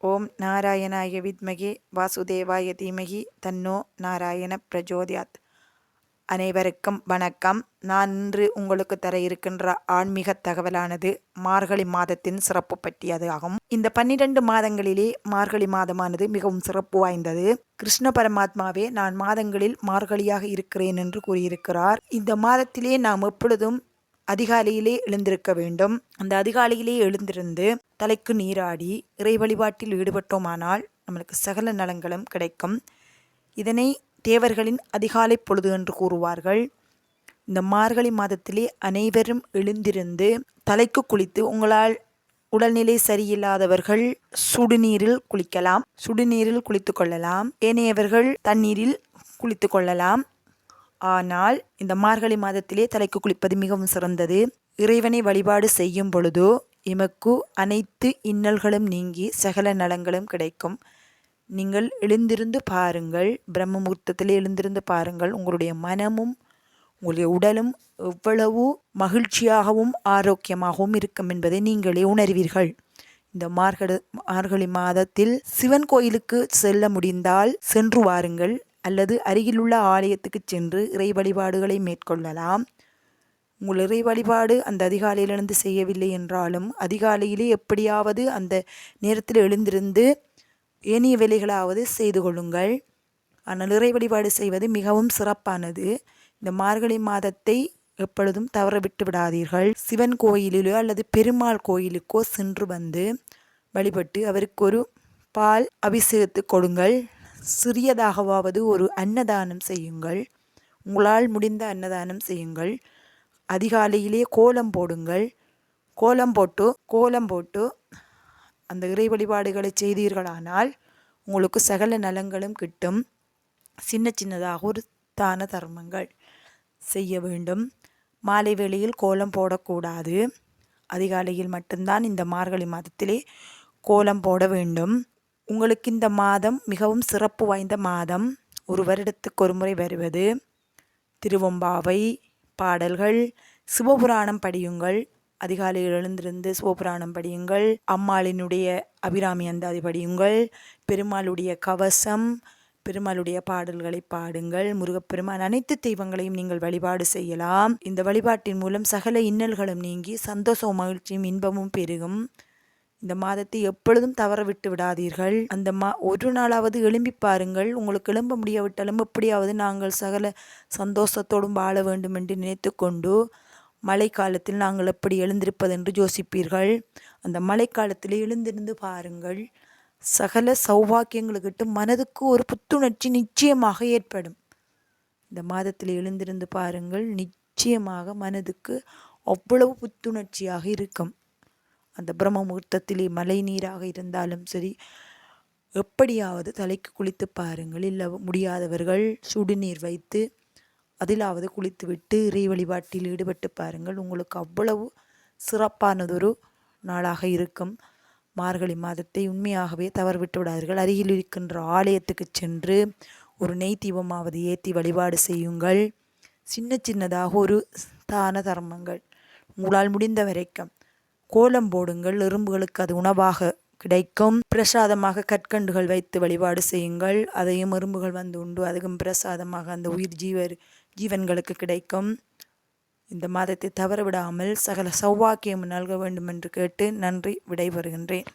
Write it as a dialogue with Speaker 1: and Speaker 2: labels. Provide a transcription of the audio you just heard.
Speaker 1: ஓம் நாராயணாய வித்மகே வாசுதேவாய தீமகி தன்னோ நாராயண பிரஜோதியாத். அனைவருக்கும் வணக்கம். நான் இன்று உங்களுக்கு தர இருக்கின்ற ஆன்மீக தகவலானது மார்கழி மாதத்தின் சிறப்பு பற்றியது ஆகும். இந்த 12 மாதங்களிலே மார்கழி மாதமானது மிகவும் சிறப்பு வாய்ந்தது. கிருஷ்ண பரமாத்மாவே நான் மாதங்களில் மார்கழியாக இருக்கிறேன் என்று கூறியிருக்கிறார். இந்த மாதத்திலே நாம் எப்பொழுதும் அதிகாலையிலே எழுந்திருக்க வேண்டும். அந்த அதிகாலையிலே எழுந்திருந்து தலைக்கு நீராடி இறை வழிபாட்டில் ஈடுபட்டோமானால் நம்மளுக்கு சகல நலங்களும் கிடைக்கும். இதனை தேவர்களின் அதிகாலை பொழுது என்று கூறுவார்கள். இந்த மார்கழி மாதத்திலே அனைவரும் எழுந்திருந்து தலைக்கு குளித்து, உங்களால் உடல்நிலை சரியில்லாதவர்கள் சுடுநீரில் குளிக்கலாம், சுடுநீரில் குளித்து கொள்ளலாம். ஏனையவர்கள் தண்ணீரில் குளித்து கொள்ளலாம். ஆனால் இந்த மார்கழி மாதத்திலே தலைக்கு குளிப்பது மிகவும் சிறந்தது. இறைவனை வழிபாடு செய்யும் பொழுதோ எமக்கு அனைத்து இன்னல்களும் நீங்கி சகல நலங்களும் கிடைக்கும். நீங்கள் எழுந்திருந்து பாருங்கள், பிரம்ம முகூர்த்தத்திலே எழுந்திருந்து பாருங்கள். உங்களுடைய மனமும் உங்களுடைய உடலும் எவ்வளவு மகிழ்ச்சியாகவும் ஆரோக்கியமாகவும் இருக்கும் என்பதை நீங்களே உணர்வீர்கள். இந்த மார்கழி மாதத்தில் சிவன் கோயிலுக்கு செல்ல முடிந்தால் சென்று வாருங்கள், அல்லது அருகிலுள்ள ஆலயத்துக்கு சென்று இறை வழிபாடுகளை மேற்கொள்ளலாம். உங்கள் இறை வழிபாடு அந்த அதிகாலையிலிருந்து செய்யவில்லை என்றாலும் அதிகாலையிலே எப்படியாவது அந்த நேரத்தில் எழுந்திருந்து ஏனைய வேலைகளாவது செய்து கொள்ளுங்கள். ஆனால் இறை வழிபாடு செய்வது மிகவும் சிறப்பானது. இந்த மார்கழி மாதத்தை எப்பொழுதும் தவற விட்டு விடாதீர்கள். சிவன் கோயிலிலோ அல்லது பெருமாள் கோயிலுக்கோ சென்று வந்து வழிபட்டு அவருக்கு ஒரு பால் அபிஷேகத்து கொடுங்கள். சிறியதாகவாவது ஒரு அன்னதானம் செய்யுங்கள். உங்களால் முடிந்த அன்னதானம் செய்யுங்கள். அதிகாலையிலே கோலம் போடுங்கள். கோலம் போட்டு அந்த இறை வழிபாடுகளை செய்தீர்களானால் உங்களுக்கு சகல நலங்களும் கிட்டும். சின்னதாக ஒரு தான தர்மங்கள் செய்ய வேண்டும். மாலை வேளையில் கோலம் போடக்கூடாது. அதிகாலையில் மட்டும்தான் இந்த மார்கழி மாதத்திலே கோலம் போட வேண்டும். உங்களுக்கு இந்த மாதம் மிகவும் சிறப்பு வாய்ந்த மாதம். ஒரு வருடத்துக்கு ஒரு முறை வருவது. திருவெம்பாவை பாடல்கள், சிவபுராணம் படியுங்கள். அதிகாலையில் எழுந்திருந்து சிவபுராணம் படியுங்கள். அம்மாளினுடைய அபிராமி அந்தாதி படியுங்கள். பெருமாளுடைய கவசம், பெருமாளுடைய பாடல்களை பாடுங்கள். முருகப்பெருமான் அனைத்து தெய்வங்களையும் நீங்கள் வழிபாடு செய்யலாம். இந்த வழிபாட்டின் மூலம் சகல இன்னல்களும் நீங்கி சந்தோஷம், மகிழ்ச்சியும், இன்பமும் பெருகும். இந்த மாதத்தை எப்பொழுதும் தவற விட்டு விடாதீர்கள். அந்த ஒரு நாளாவது எழும்பி பாருங்கள். உங்களுக்கு எழும்ப முடியாவிட்டாலும் எப்படியாவது நாங்கள் சகல சந்தோஷத்தோடும் வாழ வேண்டும் என்று நினைத்து கொண்டு மழை காலத்தில் நாங்கள் எப்படி எழுந்திருப்பது என்று யோசிப்பீர்கள். அந்த மழை காலத்தில் எழுந்திருந்து பாருங்கள். சகல சௌபாக்கியங்களுக்கிட்டு மனதுக்கு ஒரு புத்துணர்ச்சி நிச்சயமாக ஏற்படும். இந்த மாதத்தில் எழுந்திருந்து பாருங்கள், நிச்சயமாக மனதுக்கு அவ்வளவு புத்துணர்ச்சியாக இருக்கும். அந்த பிரம்ம முகூர்த்தத்திலே மழை நீராக இருந்தாலும் சரி, எப்படியாவது தலைக்கு குளித்து பாருங்கள். இல்லை முடியாதவர்கள் சுடுநீர் வைத்து அதிலாவது குளித்துவிட்டு இறை வழிபாட்டில் ஈடுபட்டு பாருங்கள். உங்களுக்கு அவ்வளவு சிறப்பானதொரு நாளாக இருக்கும். மார்கழி மாதத்தை உண்மையாகவே தவறு விட்டு விடாதீர்கள். அருகில் இருக்கின்ற ஆலயத்துக்கு சென்று ஒரு நெய் தீபமாவது ஏற்றி வழிபாடு செய்யுங்கள். சின்னதாக ஒரு தான தர்மங்கள் உங்களால் முடிந்த வரைக்கும் கோலம் போடுங்கள். எறும்புகளுக்கு அது உணவாக கிடைக்கும். பிரசாதமாக கற்கண்டுகள் வைத்து வழிபாடு செய்யுங்கள். அதையும் எறும்புகள் வந்து உண்டு. அதுவும் பிரசாதமாக அந்த உயிர் ஜீவன்களுக்கு கிடைக்கும். இந்த மாதத்தை தவற விடாமல் சகல சௌபாக்கியம் நல்க வேண்டும் என்று கேட்டு நன்றி, விடைபெறுகின்றேன்.